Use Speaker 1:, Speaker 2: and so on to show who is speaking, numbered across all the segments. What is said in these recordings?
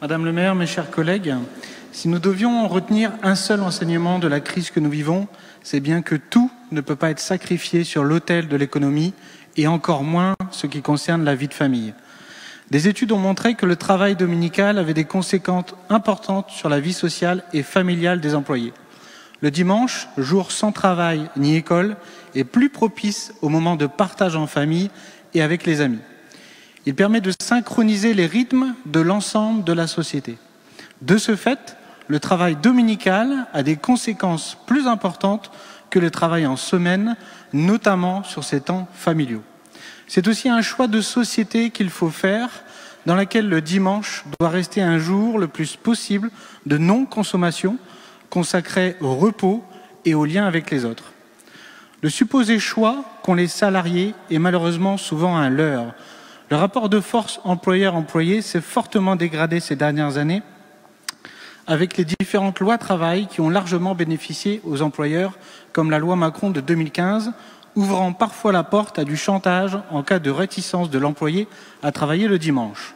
Speaker 1: Madame le maire, mes chers collègues, si nous devions en retenir un seul enseignement de la crise que nous vivons, c'est bien que tout ne peut pas être sacrifié sur l'autel de l'économie et encore moins ce qui concerne la vie de famille. Des études ont montré que le travail dominical avait des conséquences importantes sur la vie sociale et familiale des employés. Le dimanche, jour sans travail ni école, est plus propice au moment de partage en famille et avec les amis. Il permet de synchroniser les rythmes de l'ensemble de la société. De ce fait, le travail dominical a des conséquences plus importantes que le travail en semaine, notamment sur ces temps familiaux. C'est aussi un choix de société qu'il faut faire, dans laquelle le dimanche doit rester un jour le plus possible de non-consommation, consacré au repos et au lien avec les autres. Le supposé choix qu'ont les salariés est malheureusement souvent un leurre. Le rapport de force employeur-employé s'est fortement dégradé ces dernières années avec les différentes lois travail qui ont largement bénéficié aux employeurs, comme la loi Macron de 2015, ouvrant parfois la porte à du chantage en cas de réticence de l'employé à travailler le dimanche.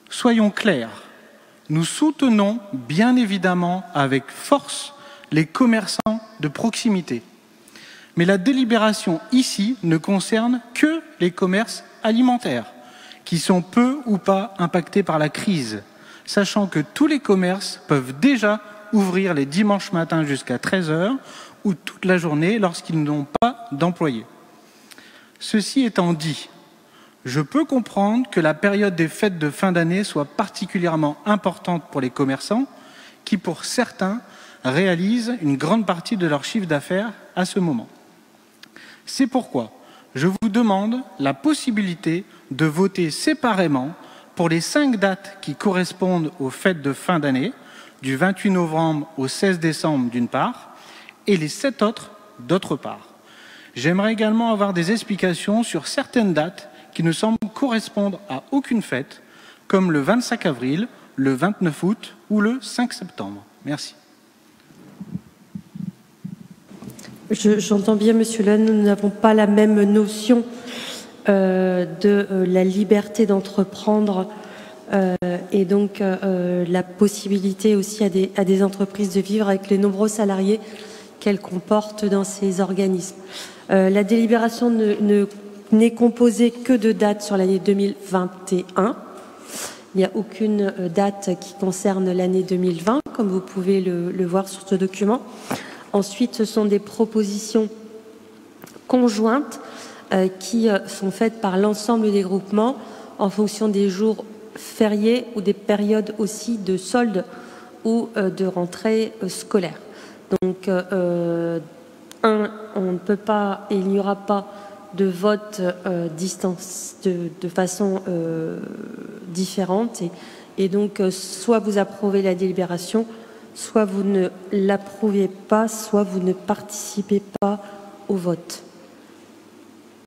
Speaker 1: Soyons clairs, nous soutenons bien évidemment avec force les commerçants de proximité. Mais la délibération ici ne concerne que les commerces alimentaires, qui sont peu ou pas impactés par la crise, sachant que tous les commerces peuvent déjà ouvrir les dimanches matins jusqu'à 13 h ou toute la journée lorsqu'ils n'ont pas d'employés. Ceci étant dit, je peux comprendre que la période des fêtes de fin d'année soit particulièrement importante pour les commerçants qui, pour certains, réalisent une grande partie de leur chiffre d'affaires à ce moment. C'est pourquoi je vous demande la possibilité de voter séparément pour les 5 dates qui correspondent aux fêtes de fin d'année, du 28 novembre au 16 décembre d'une part, et les 7 autres d'autre part. J'aimerais également avoir des explications sur certaines dates qui ne semblent correspondre à aucune fête, comme le 25 avril, le 29 août ou le 5 septembre. Merci.
Speaker 2: J'entends bien, Monsieur Lannes, nous n'avons pas la même notion de la liberté d'entreprendre et donc la possibilité aussi à des entreprises de vivre avec les nombreux salariés qu'elles comportent dans ces organismes. La délibération n'est composée que de dates sur l'année 2021. Il n'y a aucune date qui concerne l'année 2020, comme vous pouvez le voir sur ce document. Ensuite, ce sont des propositions conjointes qui sont faites par l'ensemble des groupements en fonction des jours fériés ou des périodes aussi de solde ou de rentrée scolaire. Donc, on ne peut pas et il n'y aura pas de vote de façon différente. Et donc, soit vous approuvez la délibération, soit vous ne l'approuvez pas, soit vous ne participez pas au vote.